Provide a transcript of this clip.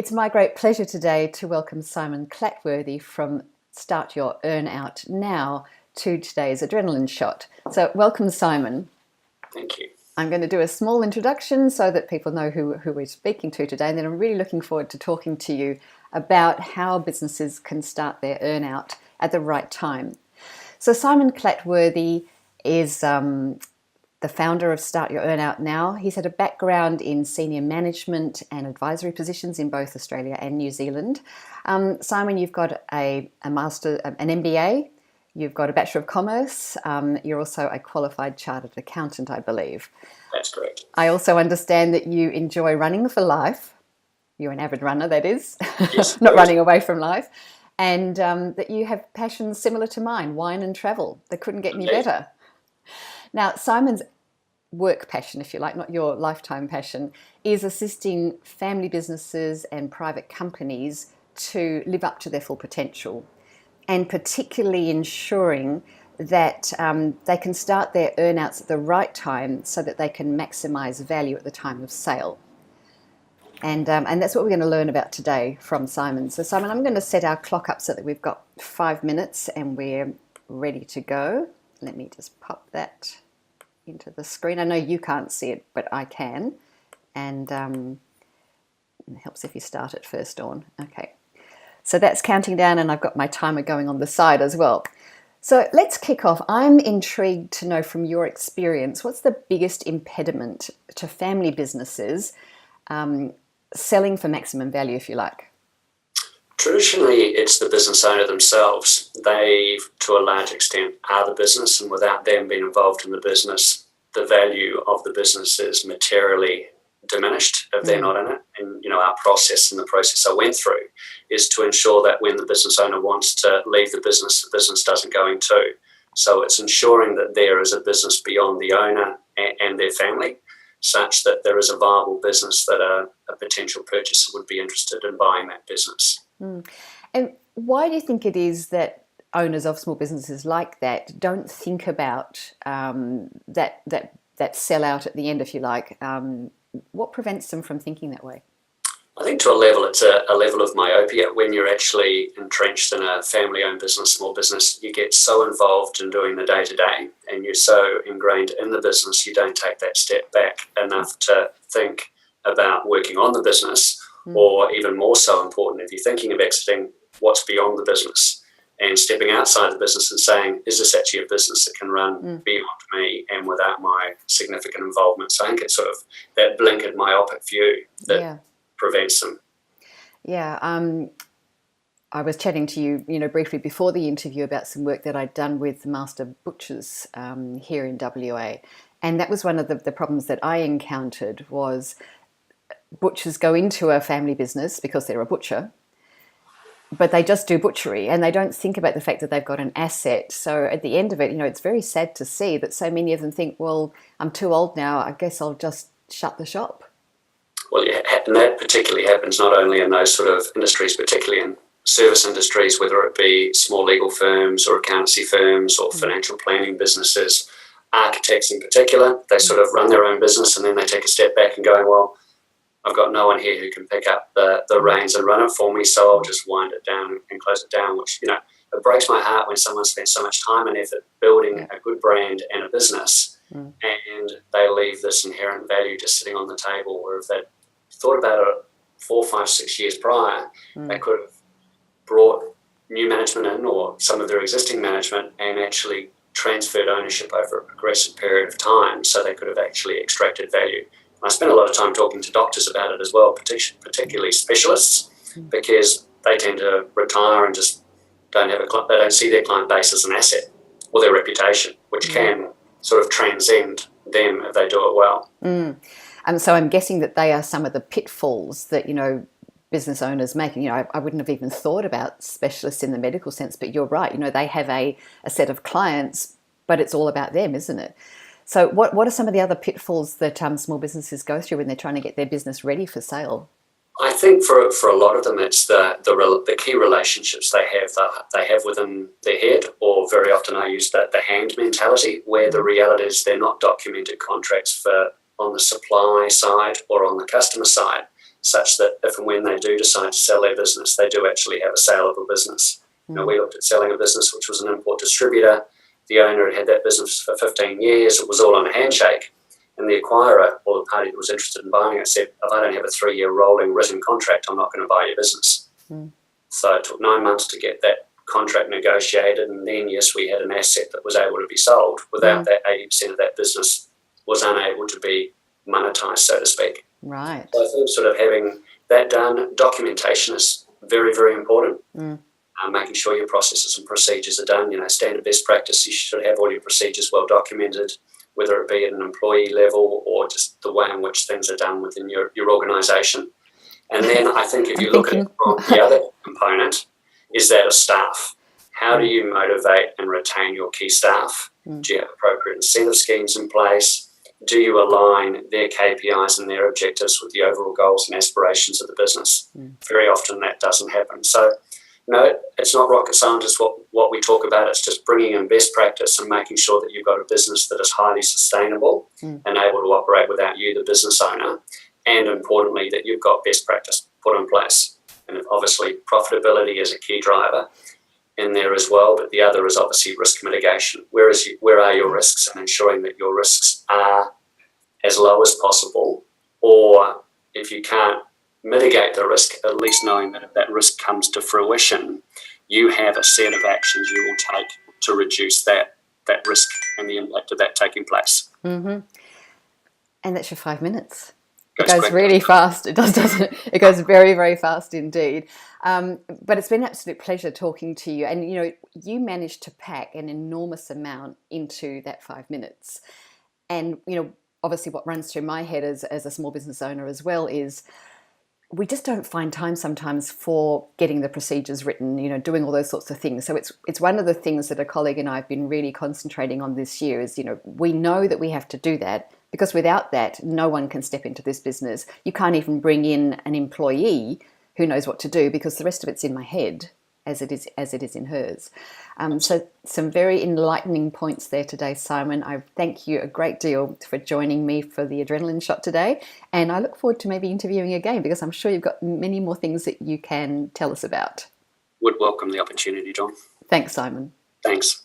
It's my great pleasure today to welcome Simon Clatworthy from Start Your Earn Out Now to today's Adrenalin Shot. So welcome, Simon. Thank you. I'm going to do a small introduction so that people know who we're speaking to today, and then I'm really looking forward to talking to you about how businesses can start their earn out at the right time. So Simon Clatworthy is the founder of Start Your Earn Out Now. He's had a background in senior management and advisory positions in both Australia and New Zealand. Simon, you've got a master, an MBA, you've got a Bachelor of Commerce, you're also a qualified chartered accountant, I believe. That's correct. I also understand that you enjoy running for life. You're an avid runner, that is, Yes, not running away from life. And that you have passions similar to mine, wine and travel. That couldn't get any better. Now, Simon's work passion, if you like, not your lifetime passion, is assisting family businesses and private companies to live up to their full potential, and particularly ensuring that they can start their earnouts at the right time so that they can maximise value at the time of sale. And that's what we're going to learn about today from Simon. So Simon, I'm going to set our clock up so that we've got 5 minutes and we're ready to go. Let me just pop that into the screen. I know you can't see it, but I can. And it helps if you start it first on. Okay. So that's counting down, and I've got my timer going on the side as well. So let's kick off. I'm intrigued to know from your experience, what's the biggest impediment to family businesses selling for maximum value, if you like? Traditionally, it's the business owner themselves. They, to a large extent, are the business, and without them being involved in the business, the value of the business is materially diminished if they're not in it. And, our process and the process I went through is to ensure that when the business owner wants to leave the business doesn't go in too. So it's ensuring that there is a business beyond the owner and their family, such that there is a viable business that a potential purchaser would be interested in buying that business. And why do you think it is that owners of small businesses like that don't think about that sellout at the end, if you like? What prevents them from thinking that way? I think to a level, it's a level of myopia. When you're actually entrenched in a family-owned business, small business, you get so involved in doing the day-to-day and you're so ingrained in the business, you don't take that step back enough to think about working on the business, or even more so important, if you're thinking of exiting, what's beyond the business, and stepping outside the business and saying, is this actually a business that can run beyond me and without my significant involvement? So I think it's sort of that blinkered myopic view that prevents them. Yeah, I was chatting to you, briefly before the interview about some work that I'd done with master butchers here in WA, and that was one of the problems that I encountered was butchers go into a family business because they're a butcher, but they just do butchery and they don't think about the fact that they've got an asset. So at the end of it, it's very sad to see that so many of them think, well, I'm too old now, I guess I'll just shut the shop. Well, yeah, and that particularly happens not only in those sort of industries, particularly in service industries, whether it be small legal firms or accountancy firms or financial planning businesses, architects in particular. They sort of run their own business and then they take a step back and go, well, I've got no one here who can pick up the reins and run it for me, so I'll just wind it down and close it down, which, it breaks my heart when someone spends so much time and effort building a good brand and a business and they leave this inherent value just sitting on the table, where if they'd thought about it 4, 5, 6 years prior, they could have brought new management in or some of their existing management and actually transferred ownership over a progressive period of time so they could have actually extracted value. I spent a lot of time talking to doctors about it as well, particularly specialists, because they tend to retire and just they don't see their client base as an asset or their reputation, which can sort of transcend them if they do it well. And so I'm guessing that they are some of the pitfalls that, business owners make. I wouldn't have even thought about specialists in the medical sense, but you're right. They have a set of clients, but it's all about them, isn't it? So what are some of the other pitfalls that small businesses go through when they're trying to get their business ready for sale? I think for a lot of them, it's the key relationships they have within their head, or very often I use the hand mentality, where the reality is they're not documented contracts for on the supply side or on the customer side. such that if and when they do decide to sell their business, they do actually have a sale of a business. We looked at selling a business which was an import distributor. The owner had had that business for 15 years. It was all on a handshake. And the acquirer, or the party that was interested in buying it, said, if I don't have a 3-year rolling written contract, I'm not going to buy your business. So it took 9 months to get that contract negotiated. And then, yes, we had an asset that was able to be sold. Without that, 80% of that business was unable to be monetized, so to speak. Right. So I think sort of having that done, documentation is very, very important. Making sure your processes and procedures are done. Standard best practice, you should have all your procedures well documented, whether it be at an employee level or just the way in which things are done within your organisation. And then I think if you look at it from the other component, is that of staff. How do you motivate and retain your key staff? Do you have appropriate incentive schemes in place? Do you align their KPIs and their objectives with the overall goals and aspirations of the business? Very often that doesn't happen. So, it's not rocket science what we talk about. It's just bringing in best practice and making sure that you've got a business that is highly sustainable and able to operate without you, the business owner, and importantly, that you've got best practice put in place. And obviously, profitability is a key driver in there as well, but the other is obviously risk mitigation. Where are your risks, and ensuring that your risks are as low as possible, or if you can't mitigate the risk, at least knowing that if that risk comes to fruition, you have a set of actions you will take to reduce that risk and the impact of that taking place. And that's your 5 minutes. It goes really fast. It does, doesn't it? It goes very, very fast indeed. But it's been an absolute pleasure talking to you. And, you managed to pack an enormous amount into that 5 minutes. And, obviously what runs through my head as a small business owner as well is we just don't find time sometimes for getting the procedures written, doing all those sorts of things. So it's one of the things that a colleague and I have been really concentrating on this year is, we know that we have to do that because without that, no one can step into this business. You can't even bring in an employee who knows what to do because the rest of it's in my head as it is in hers. So some very enlightening points there today, Simon. I thank you a great deal for joining me for the Adrenalin Shot today. And I look forward to maybe interviewing again because I'm sure you've got many more things that you can tell us about. Would welcome the opportunity, John. Thanks, Simon. Thanks.